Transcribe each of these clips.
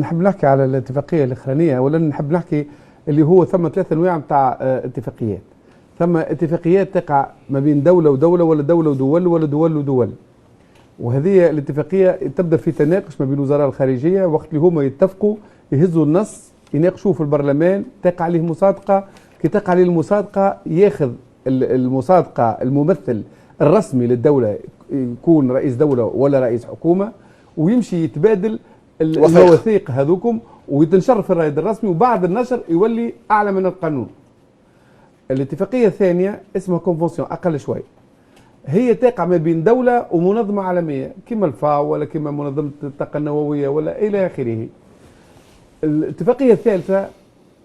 نحب نحكي على الاتفاقيه الاخرانيه، ولا نحب نحكي اللي هو ثم ثلاث انواع نتاع اتفاقيات. ثم اتفاقيات تقع ما بين دوله ودوله، ولا دوله ودول، ولا دول ودول. وهذه الاتفاقيه تبدا في تناقش ما بين وزراء الخارجيه، وقت اللي هما يتفقوا يهزوا النص يناقشوه في البرلمان، تقع عليه مصادقه. كي تقع عليه المصادقه ياخذ المصادقه الممثل الرسمي للدوله، يكون رئيس دوله ولا رئيس حكومه، ويمشي يتبادل المواثيق هذوكم ويتنشر في الرائد الرسمي، وبعد النشر يولي اعلى من القانون. الاتفاقيه الثانيه اسمها كونفنسيون، اقل شوي، هي تقع ما بين دوله ومنظمه عالميه كما الفاو ولا كما منظمه الطاقه النوويه ولا الى اخره. الاتفاقيه الثالثه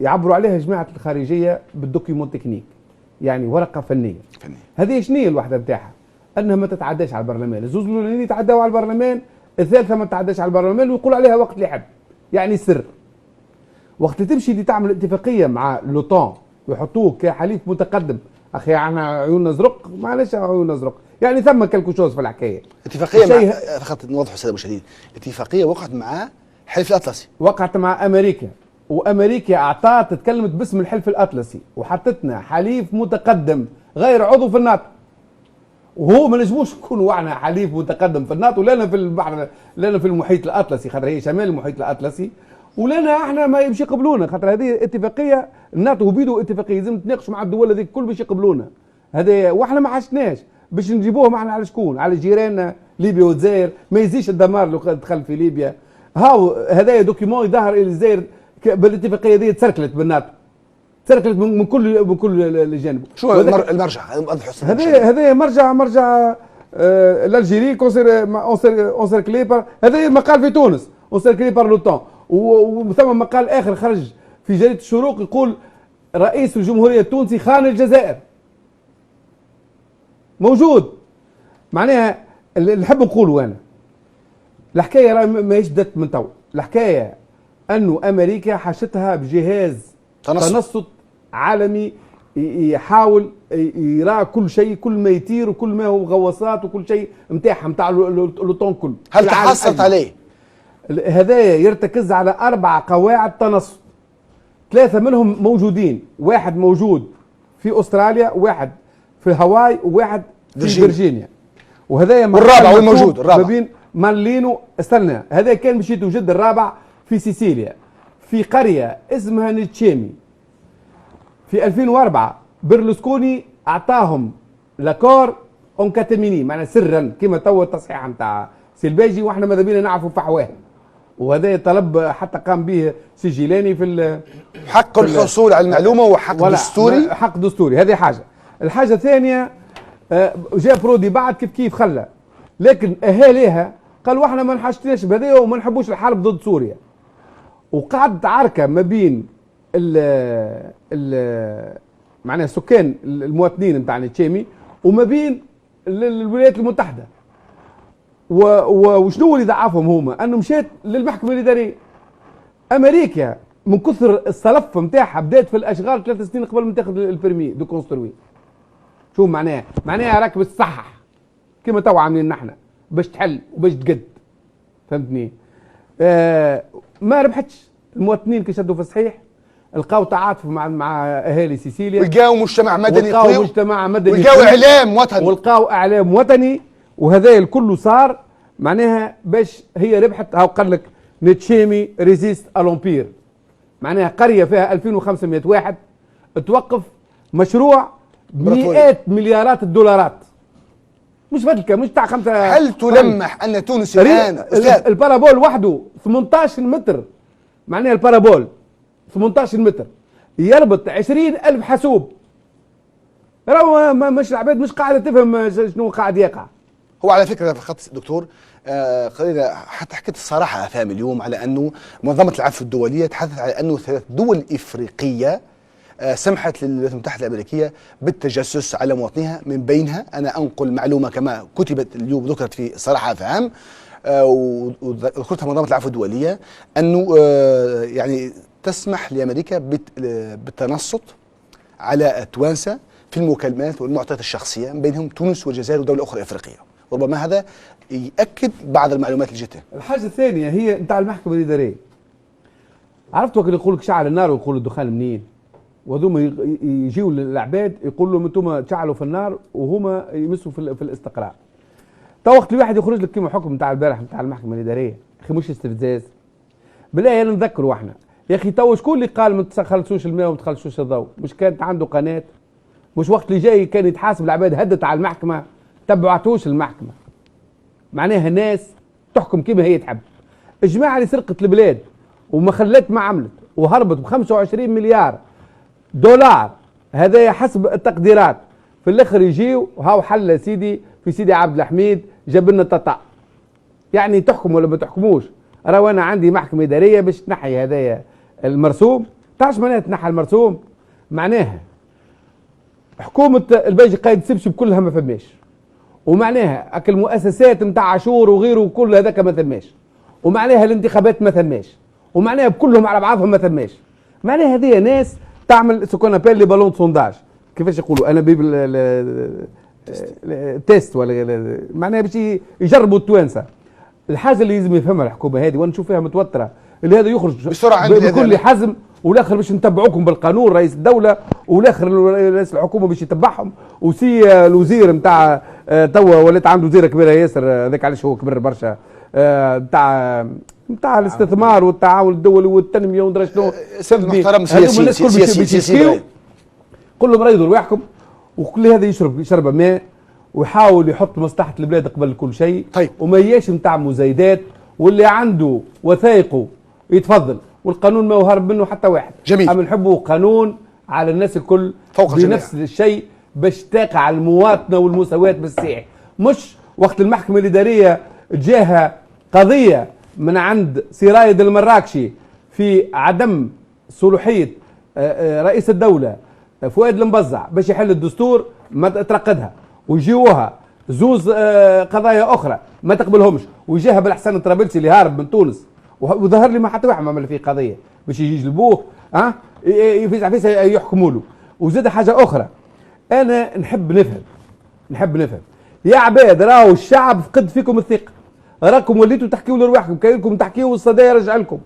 يعبروا عليها جماعه الخارجيه بالدوكيمون تكنيك، يعني ورقه فنيه. هذه شنو هي الوحده نتاعها؟ انها ما تتعداش على البرلمان. الزوز الاولانيين يتعداوا على البرلمان، الثالثه ما تتعداش على البرلمان ويقول عليها وقت اللي يحب، يعني سر. وقت تمشي اللي تعمل اتفاقيه مع لوطان ويحطوه كحليف متقدم، اخي احنا عيوننا زرق، معلش عيوننا زرق، يعني ثم كلكو شوز في الحكايه. اتفاقيه مع فقط نوضح الساده المشاهدين، اتفاقيه وقعت مع الحلف الاطلسي، وقعت مع امريكا، وامريكا اعطت تكلمت باسم الحلف الاطلسي وحطتنا حليف متقدم غير عضو في الناتو. وهو ما نجموش نكونوا احنا حليف متقدم في الناتو، لنا في البحر، لنا في المحيط الاطلسي، خاطر هي شمال المحيط الاطلسي، ولنا احنا ما يمشي يقبلونا، خاطر هذه اتفاقيه الناتو بيدوا اتفاقيه لازم تناقشوا مع الدول هذيك الكل باش يقبلونا. هذا واحنا ما عشناش باش نجيبوهم احنا على شكون؟ على جيراننا ليبيا والجزائر. ما يزيش الدمار لو دخل في ليبيا. هاو هذايا دوكيمون يظهر الى الجزائر بالاتفاقيه هذه تسركلت بالناتو، تسركلت من كل الجانب. شو المرجع؟ هذا مرجع الالجيري اونسيركلي بار، هذا مقال في تونس اونسيركلي بار لوطون، وثم مقال اخر خرج في جريده الشروق يقول رئيس الجمهوريه التونسي خان الجزائر. موجود. معناها اللي نحب نقوله انا، الحكايه راه ماهيش بدات من تو، الحكايه انه امريكا حاشتها بجهاز تنصت عالمي يحاول يرى كل شيء، كل ما يطير وكل ما هو غواصات وكل شيء نتاعها نتاع لوطون كله. هل تحصلت عليه؟ هذايا يرتكز على 4 قواعد تنصت، 3 منهم موجودين، واحد موجود في استراليا، واحد في هاواي، وواحد في فيرجينيا. وهذايا والرابع وين موجود؟ الرابع ما بين مالينو، استنى، هذا كان باش يتوجد الرابع في سيسيليا في قريه اسمها نيتشيمي. في 2004 برلسكوني اعطاهم لاكور اون كاتميني، معناها سرا كما توا التصحيح نتاع سيلباجي، واحنا ماذا بينا نعرفوا فحواه. وهذا طلب حتى قام به سجلاني في حق الحصول على المعلومه وحق دستوري. حق دستوري، هذه حاجه. الحاجه الثانيه جاء برودي بعد كيف خلى، لكن اهاليها قالوا احنا ما نحاجتناش بهذا وما نحبوش الحرب ضد سوريا. وقعدت عركه ما بين معناها سكان المواطنين نتاع نيتشيمي وما بين الولايات المتحده. وشنو اللي ضعفهم هما؟ انه مشات للمحكمه الاداريه. امريكا من كثر الصلف نتاعها بدات في الاشغال 3 سنين قبل ما تاخذ البرمي دو كونستروي. شو معناها؟ معناها راك باش تصحح كما توا عاملين نحن باش تحل وباش تقد. فهمتني؟ ما ربحتش. المواطنين كي شدوا في الصحيح لقاو تعاطف مع اهالي سيسيليا، ولقاو مجتمع مدني قوي، ولقاو اعلام وطني، ولقاو اعلام وطني. وهذا الكل صار معناها باش هي ربحت. هاو قال لك نيتشيمي ريزيست الامبير، معناها قريه فيها 2500 واحد توقف مشروع مئات مليارات الدولارات، مش فتلكه، مش تاع 5. هل تلمح ان تونس الان البارابول وحده 18 متر، معناها البارابول 18 متر يربط 20,000 حاسوب. راهو مش العباد مش قاعده تفهم شنو قاعد يقع. هو على فكره فقط دكتور قليلا حتى حكيت الصراحه فهم اليوم على انه منظمه العفو الدوليه تحدث على انه 3 دول افريقيه سمحت للولايات المتحده الامريكيه بالتجسس على مواطنيها. من بينها انا انقل معلومه كما كتبت اليوم ذكرت في صراحه فهم وذكرتها منظمه العفو الدوليه انه يعني تسمح لامريكا بالتنصت على التوانسه في المكالمات والمعطيات الشخصيه، من بينهم تونس والجزائر ودوله اخرى افريقيه. ربما هذا ياكد بعض المعلومات اللي جتنا. الحاجه الثانيه هي نتاع المحكمه الاداريه. عرفت وقت يقول لك شعل النار ويقول الدخان منين؟ وهذوما يجيوا للعباد يقول لهم انتم تشعلوا في النار وهما يمسوا في الاستقرار. تو وقت الواحد يخرج لك كيما حكم نتاع البارح نتاع المحكمه الاداريه، اخي مش استفزاز. بالله انا نذكروا احنا، يا اخي تو شكون اللي قال ما تخلصوش الماء وما تخلصوش الضوء؟ مش كانت عنده قناه؟ مش وقت اللي جاي كان يتحاسب العباد هدت على المحكمه؟ تبعتوش المحكمه. معناها ناس تحكم كيما هي تحب. الجماعه اللي سرقت البلاد وما خلت ما عملت وهربت ب 25 مليار دولار، هذا حسب التقديرات، في الاخر يجيو وهاو حل سيدي في سيدي عبد الحميد جاب لنا تطا. يعني تحكم ولا ما تحكموش؟ راهو انا عندي محكمه اداريه باش تنحي هذايا المرسوم. تعرف معناها تنحي المرسوم؟ معناها حكومه الباجي قايد سبسب كلها ما فماش، ومعناها اكل المؤسسات نتاع عاشور وغيره وكل هذاك ما ثماش، ومعناها الانتخابات ما ثماش، ومعناها كلهم على بعضهم ما ثماش. معناها هذه ناس تعمل سكون ابيل لي بالون سونداج، كيفاش يقولوا انا بيب تيست ولا معناها باش يجربوا التوانسه. الحاجه اللي لازم يفهمها الحكومه هذه وانا نشوف فيها متوتره، اللي هذا يخرج بسرعه بكل حزم، والاخر باش نتبعوكم بالقانون رئيس الدوله، والاخر رئيس الحكومه باش يتبعهم، وسي الوزير نتاع توا ولات عنده وزيره كبيره ياسر، هذاك علاش هو كبر برشا، نتاع الاستثمار والتعاون الدولي والتنميه وندري شنو. محترم سياسي كلهم رايدوا رواحكم، وكل هذا يشرب ماء ويحاول يحط مصلحه البلاد قبل كل شيء. طيب. وما ياش نتاع مزايدات، واللي عنده وثائقه يتفضل، والقانون ما هو هرب منه حتى واحد. جميل. اما نحبوا قانون على الناس الكل فوق بنفس الشيء باش تقع المواطنه والمساواه بالسيح. مش وقت المحكمه الاداريه جاها قضيه من عند سي رايد المراكشي في عدم صلوحيه رئيس الدوله فؤاد المبزع باش يحل الدستور ما ترقدها، ويجيوها زوز قضايا اخرى ما تقبلهمش، ويجيها بالحسن الطرابلسي اللي هارب من تونس وظهر لي ما حتى واحد ما عمل فيه قضيه باش يجي يجلبوه يفيس يحكموا له. وزاد حاجه اخرى، انا نحب نفهم يا عباد، راهو الشعب فقد فيكم الثقه، راكم وليتوا تحكيوا لرواحكم، كاين لكم تحكيوا والصدى يرجع لكم.